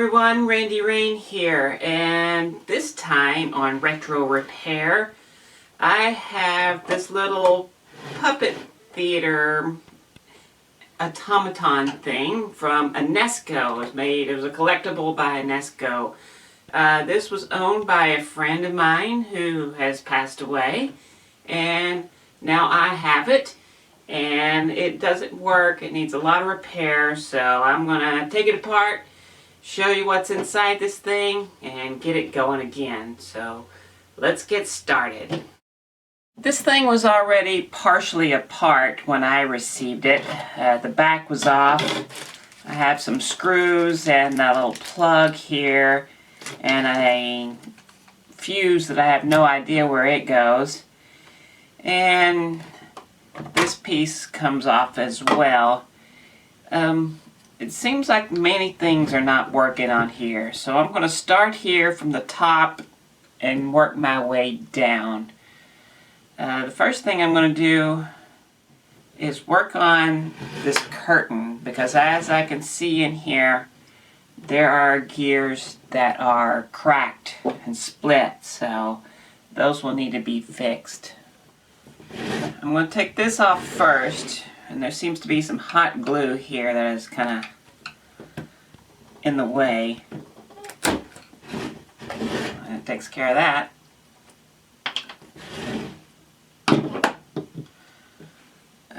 everyone, Randy Rain here, and this time on Retro Repair I have this little puppet theater automaton thing from Enesco. It was a collectible by Enesco. This was owned by a friend of mine who has passed away, and now I have it. And it doesn't work. It needs a lot of repair, so I'm gonna take it apart, show you what's inside this thing, and get it going again. So let's get started. This thing was already partially apart when I received it. The back was off. I have some screws and a little plug here and a fuse that I have no idea where it goes. And this piece comes off as well. It seems like many things are not working on here, so I'm going to start here from the top and work my way down. The first thing I'm going to do is work on this curtain, because as I can see in here, there are gears that are cracked and split, so those will need to be fixed. I'm going to take this off first, and there seems to be some hot glue here that is kind of in the way. And it takes care of that.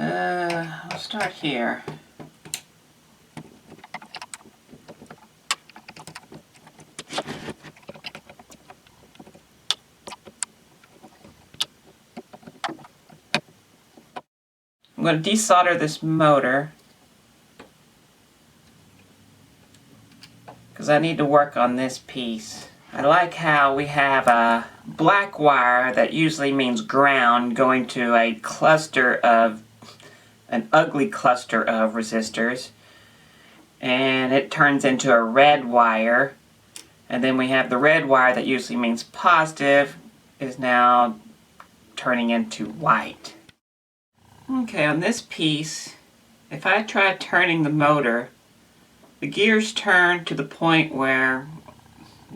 I'll start here. I'm going to desolder this motor because I need to work on this piece. I like how we have a black wire that usually means ground going to an ugly cluster of resistors, and it turns into a red wire, and then we have the red wire that usually means positive is now turning into white. Okay, on this piece, if I try turning the motor, the gears turn to the point where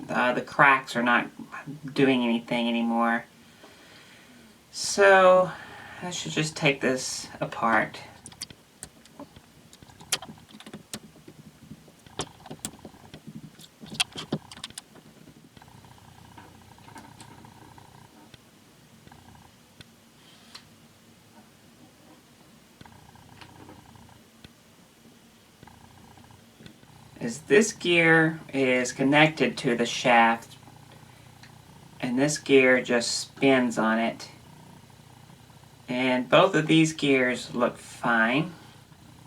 the cracks are not doing anything anymore. So I should just take this apart. This gear is connected to the shaft, and this gear just spins on it. And both of these gears look fine.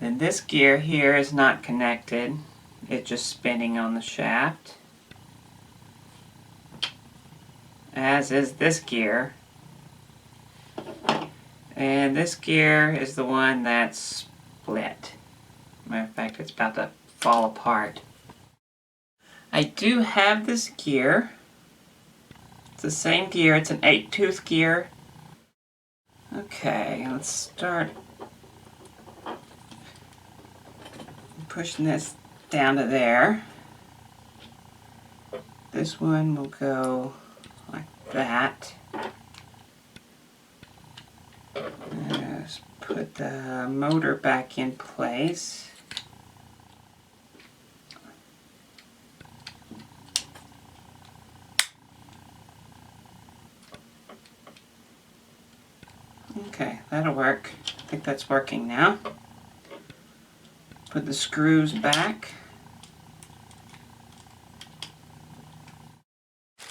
And this gear here is not connected. It's just spinning on the shaft, as is this gear. And this gear is the one that's split. Matter of fact, it's about to fall apart. I do have this gear. It's the same gear. It's an 8-tooth gear. Okay, let's start pushing this down to there. This one will go like that. Just put the motor back in place. Okay, that'll work. I think that's working now. Put the screws back.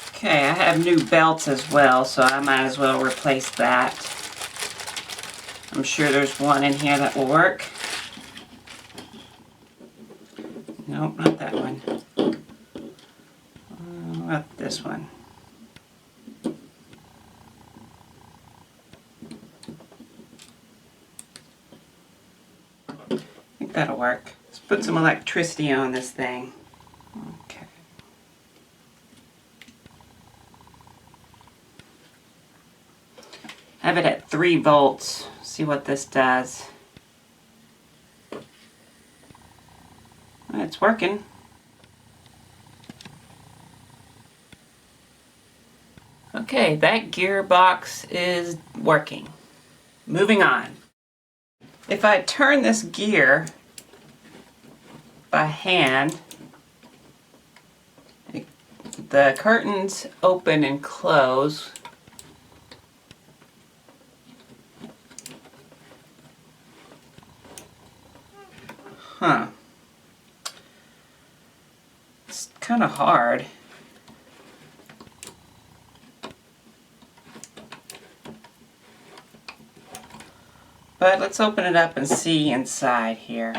Okay, I have new belts as well, so I might as well replace that. I'm sure there's one in here that will work. Nope, not that one. What about this one? That'll work. Let's put some electricity on this thing. Okay. Have it at 3 volts. See what this does. It's working. Okay, that gearbox is working. Moving on. If I turn this gear by hand, the curtains open and close. Huh. It's kind of hard. But let's open it up and see inside here.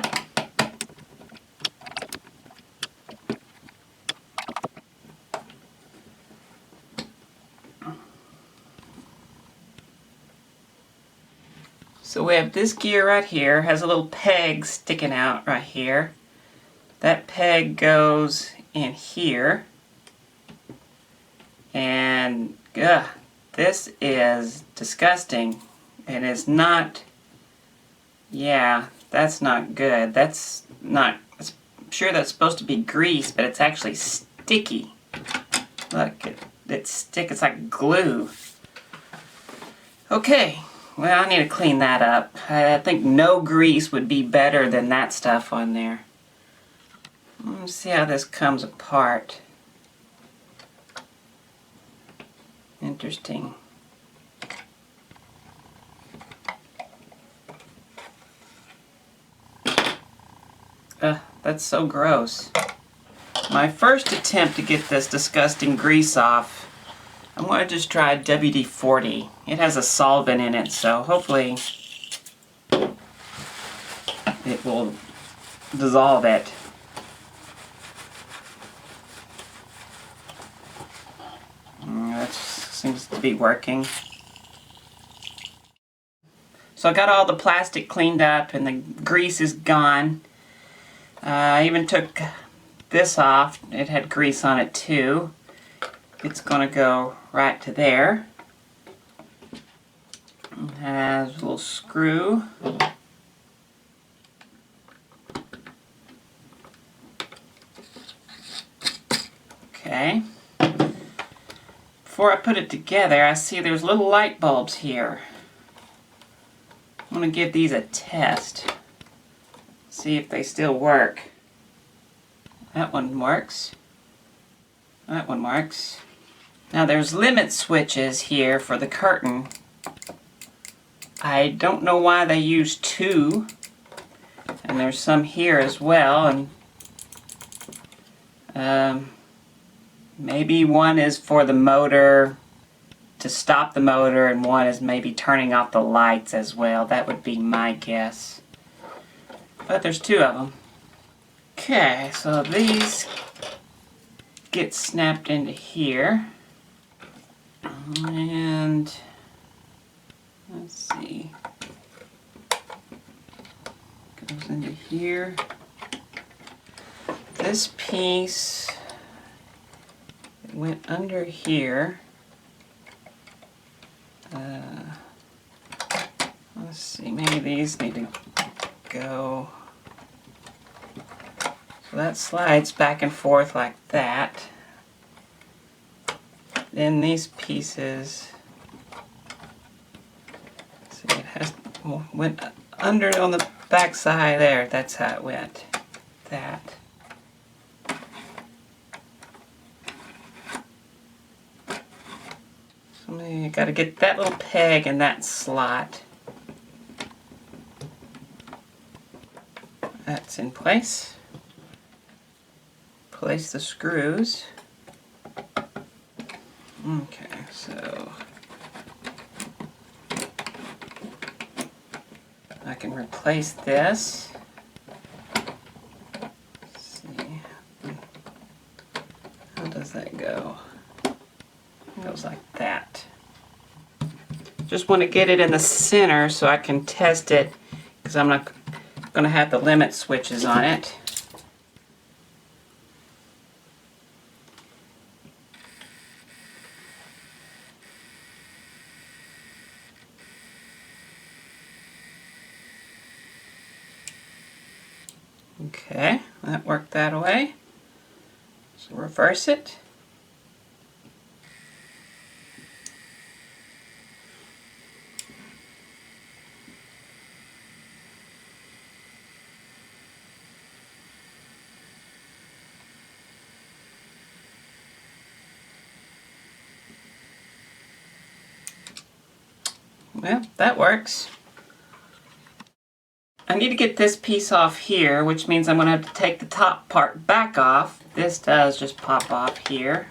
So we have this gear right here, has a little peg sticking out right here. That peg goes in here. And this is disgusting. And it's not, yeah, that's not good. That's not, I'm sure that's supposed to be grease, but it's actually sticky. Look, it's sticky, it's like glue. Okay. Well, I need to clean that up. I think no grease would be better than that stuff on there. Let's see how this comes apart. Interesting. That's so gross. My first attempt to get this disgusting grease off, I'm going to just try WD-40. It has a solvent in it, so hopefully it will dissolve it. That seems to be working. So I got all the plastic cleaned up and the grease is gone. I even took this off. It had grease on it too. It's going to go right to there. It has a little screw. Okay. Before I put it together, I see there's little light bulbs here. I'm going to give these a test. See if they still work. That one works. That one works. Now there's limit switches here for the curtain. I don't know why they use two. And there's some here as well. And maybe one is for the motor, to stop the motor, and one is maybe turning off the lights as well. That would be my guess. But there's two of them. Okay, so these get snapped into here. And let's see. Goes into here. This piece went under here. Let's see, maybe these need to go. So that slides back and forth like that. Then these pieces, see, it has went under on the back side there. That's how it went. That. So you got to get that little peg in that slot. That's in place. Place the screws. Okay, so I can replace this. Let's see. How does that go? It goes like that. Just want to get it in the center so I can test it, because I'm not going to have the limit switches on it. Okay, that worked that way. So reverse it. Well, that works. I need to get this piece off here, which means I'm going to have to take the top part back off. This does just pop off here.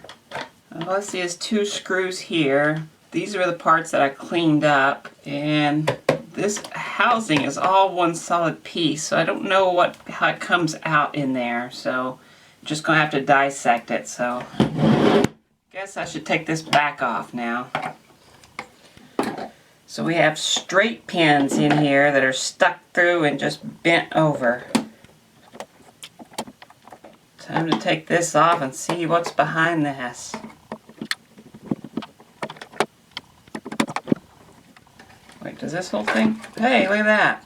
All I see is 2 screws here. These are the parts that I cleaned up, and this housing is all one solid piece, so I don't know how it comes out in there, so I'm just going to have to dissect it. So I guess I should take this back off now. So we have straight pins in here that are stuck through and just bent over. Time to take this off and see what's behind this. Wait, does this whole thing? Hey, look at that.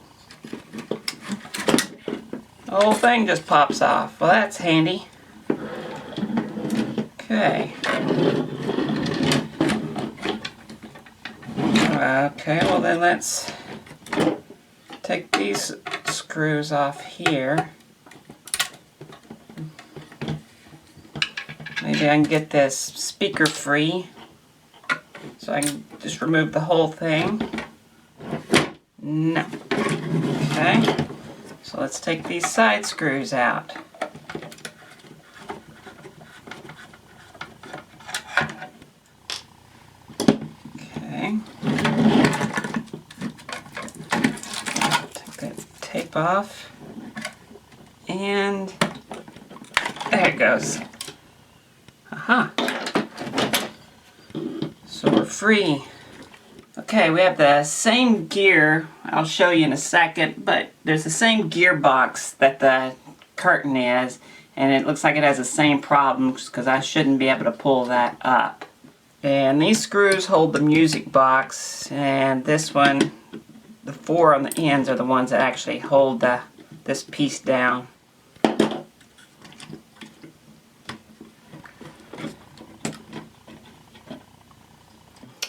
The whole thing just pops off. Well, that's handy. Okay. Okay, well then let's take these screws off here. Maybe I can get this speaker free so I can just remove the whole thing. No. Okay, so let's take these side screws out. Okay. Take that tape off. And there it goes. Aha. So we're free. Okay, we have the same gear. I'll show you in a second, but there's the same gearbox that the curtain is, and it looks like it has the same problems because I shouldn't be able to pull that up. And these screws hold the music box, and this one, the 4 on the ends are the ones that actually hold this piece down.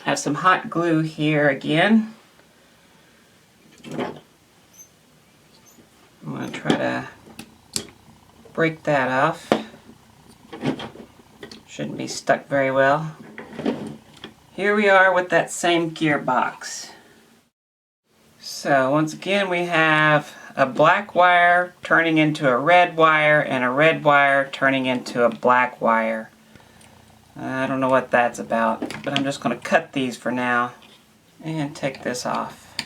Have some hot glue here again. I'm going to try to break that off. Shouldn't be stuck very well. Here we are with that same gearbox. So once again we have a black wire turning into a red wire and a red wire turning into a black wire. I don't know what that's about, but I'm just going to cut these for now and take this off.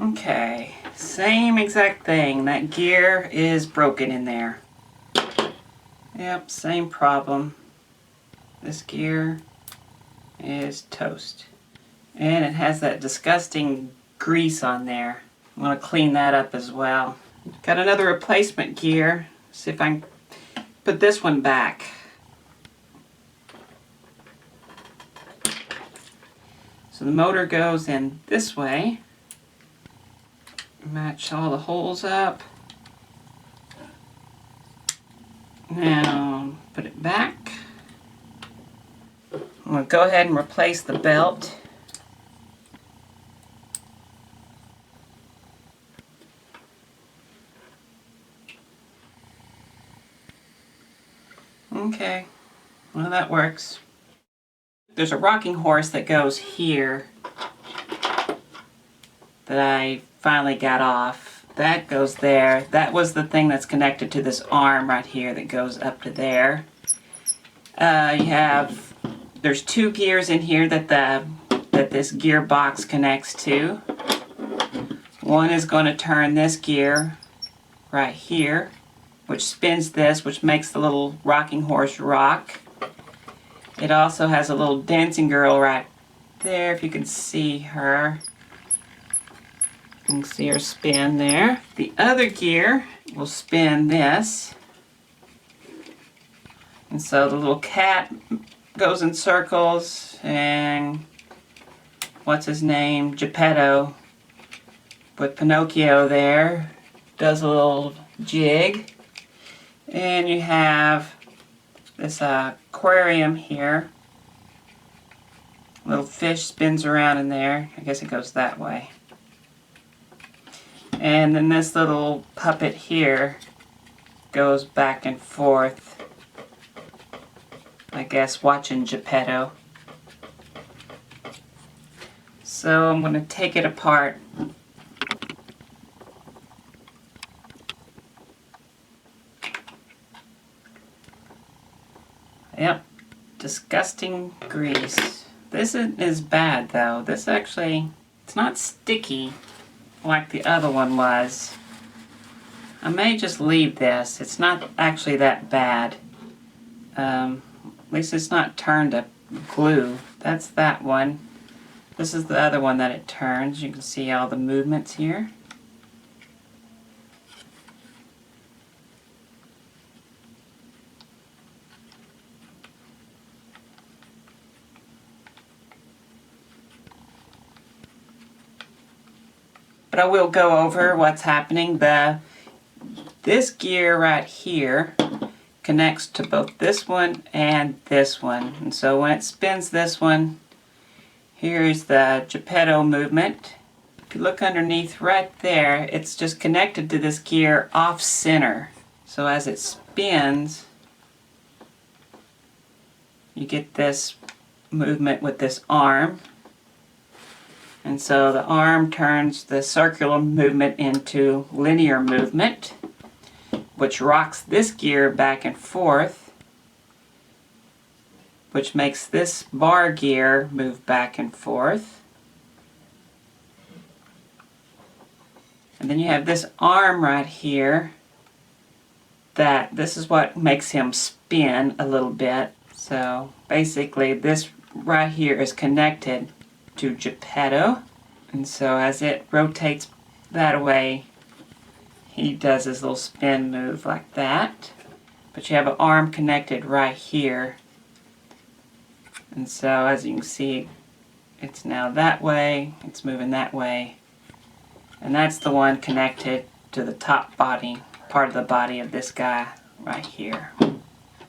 Okay, same exact thing. That gear is broken in there. Yep, same problem. This gear is toast. And it has that disgusting grease on there. I'm going to clean that up as well. Got another replacement gear. See if I can put this one back. So the motor goes in this way. Match all the holes up. Now put it back. I'm going to go ahead and replace the belt. Okay, well that works. There's a rocking horse that goes here that I finally got off. That goes there. That was the thing that's connected to this arm right here that goes up to there. There's 2 gears in here that this gearbox connects to. One is going to turn this gear right here, which spins this, which makes the little rocking horse rock. It also has a little dancing girl right there, if you can see her. You can see her spin there. The other gear will spin this. And so the little cat goes in circles, and what's his name? Geppetto, with Pinocchio there, does a little jig. And you have this aquarium here. Little fish spins around in there. I guess it goes that way. And then this little puppet here goes back and forth, I guess, watching Geppetto. So I'm going to take it apart. Yep, disgusting grease. This is bad though. This actually, it's not sticky like the other one was. I may just leave this. It's not actually that bad. At least it's not turned to glue. That's that one. This is the other one that it turns. You can see all the movements here. But I will go over what's happening. This gear right here connects to both this one and this one. And so when it spins this one, here's the Geppetto movement. If you look underneath right there, it's just connected to this gear off center. So as it spins, you get this movement with this arm. And so the arm turns the circular movement into linear movement, which rocks this gear back and forth, which makes this bar gear move back and forth. And then you have this arm right here that this is what makes him spin a little bit. So basically this right here is connected to Geppetto, and so as it rotates that way, he does his little spin move like that. But you have an arm connected right here, and so as you can see, it's now that way, it's moving that way, and that's the one connected to the top body, part of the body of this guy right here.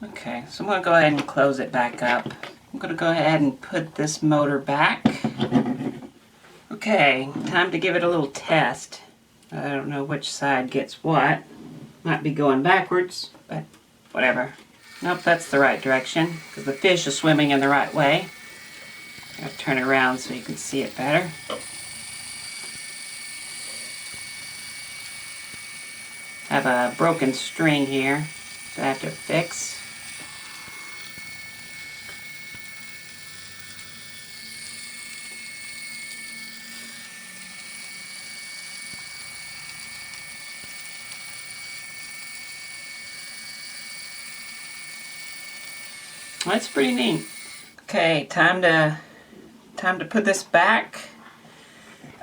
Okay, so I'm going to go ahead and close it back up. I'm going to go ahead and put this motor back. Okay, time to give it a little test. I don't know which side gets what. Might be going backwards, but whatever. Nope, that's the right direction, because the fish is swimming in the right way. I have to turn it around so you can see it better. I have a broken string here that I have to fix. That's pretty neat. Okay, time to put this back.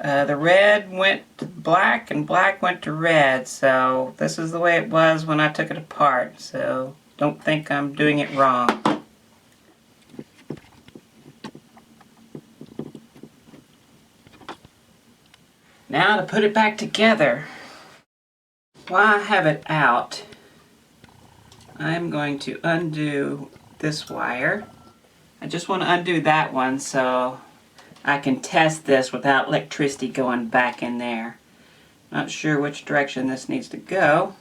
The red went to black and black went to red, so this is the way it was when I took it apart, so don't think I'm doing it wrong. Now to put it back together. While I have it out, I'm going to undo this wire. I just want to undo that one so I can test this without electricity going back in there. Not sure which direction this needs to go.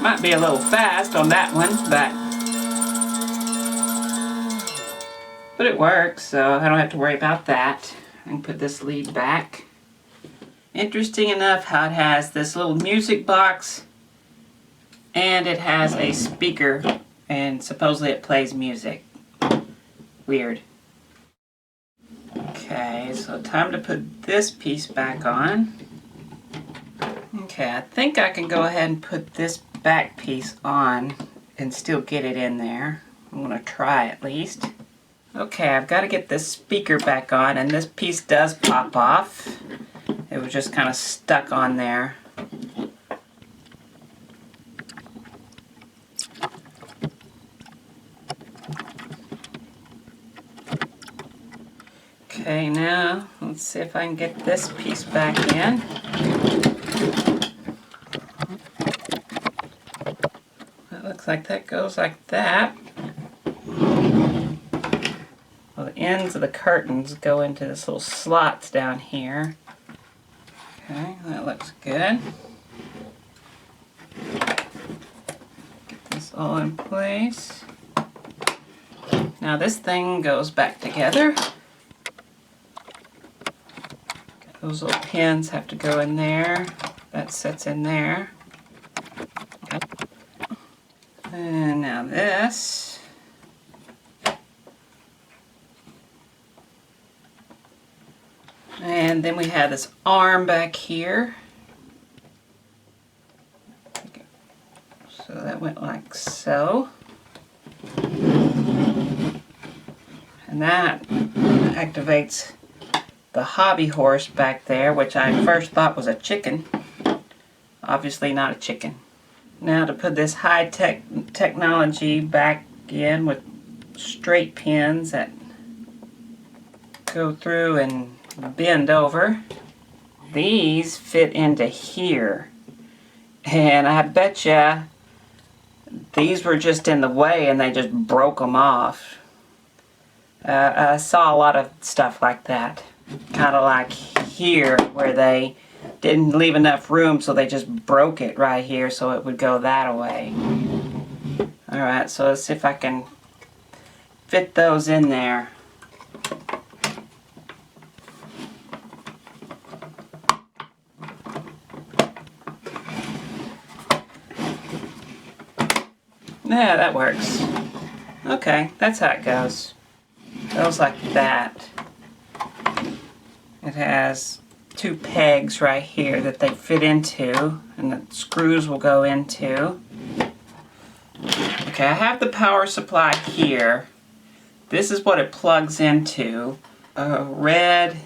Might be a little fast on that one, but it works, so I don't have to worry about that. I can put this lead back. Interesting enough how it has this little music box and it has a speaker and supposedly it plays music. Weird. Okay, so time to put this piece back on. Okay, I think I can go ahead and put this back piece on and still get it in there. I'm going to try at least. Okay, I've got to get this speaker back on, and this piece does pop off. It was just kind of stuck on there. Okay, now let's see if I can get this piece back in. It looks like that goes like that. Well, the ends of the curtains go into this little slots down here. Okay, that looks good. Get this all in place. Now this thing goes back together. Those little pins have to go in there. That sits in there. And now this. And then we have this arm back here. So that went like so. And that activates the hobby horse back there, which I first thought was a chicken. Obviously not a chicken. Now to put this high-tech technology back in with straight pins that go through and bend over. These fit into here. And I bet you these were just in the way and they just broke them off. I saw a lot of stuff like that. Kind of like here where they didn't leave enough room, so they just broke it right here so it would go that way. Alright, so let's see if I can fit those in there. Yeah, that works. Okay, that's how it goes. Goes like that. It has two pegs right here that they fit into, and the screws will go into. Okay, I have the power supply here. This is what it plugs into. A red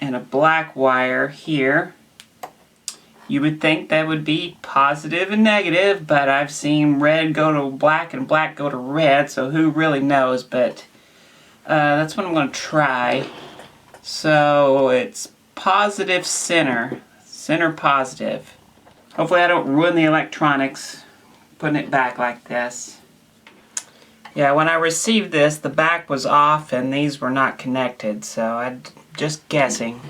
and a black wire here. You would think that would be positive and negative, but I've seen red go to black and black go to red, so who really knows, but that's what I'm going to try. So it's positive center positive. Hopefully I don't ruin the electronics putting it back like this. Yeah, when I received this, the back was off and these were not connected, so I'm just guessing.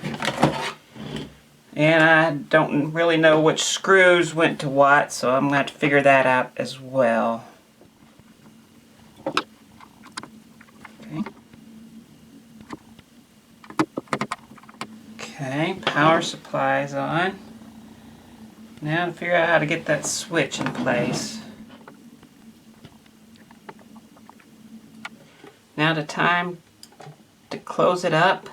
And I don't really know which screws went to what, so I'm going to have to figure that out as well. Okay. Okay, power supply's on. Now to figure out how to get that switch in place. Now the time to close it up.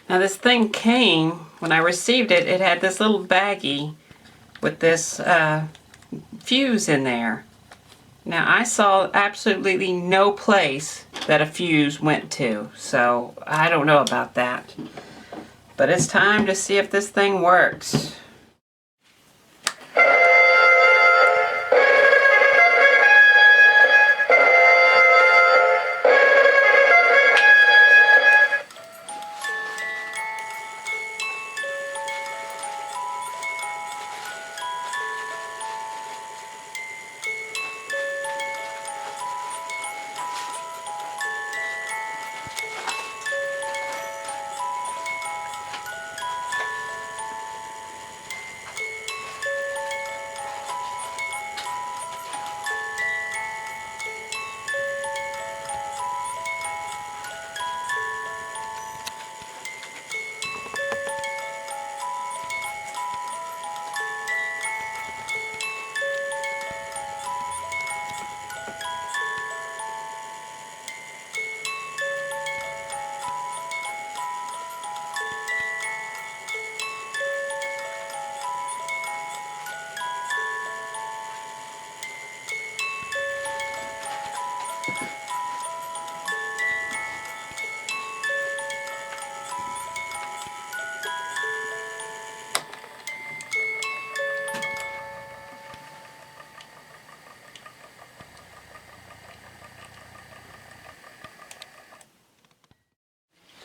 Now this thing came, when I received it, it had this little baggie with this fuse in there. Now I saw absolutely no place that a fuse went to, so I don't know about that. But it's time to see if this thing works.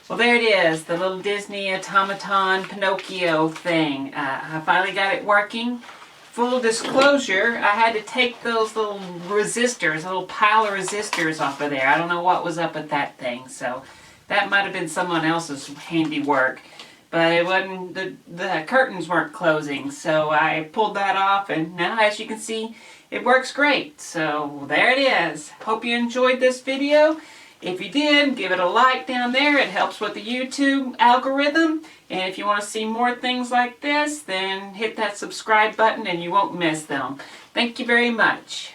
Well, there it is, the little Disney automaton Pinocchio thing. I finally got it working full disclosure, I had to take those little resistors, a little pile of resistors off of there. I don't know what was up with that thing, so that might have been someone else's handiwork. But it wasn't, the curtains weren't closing, so I pulled that off, and now as you can see, it works great. So there it is. Hope you enjoyed this video. If you did, give it a like down there. It helps with the YouTube algorithm. And if you want to see more things like this, then hit that subscribe button and you won't miss them. Thank you very much.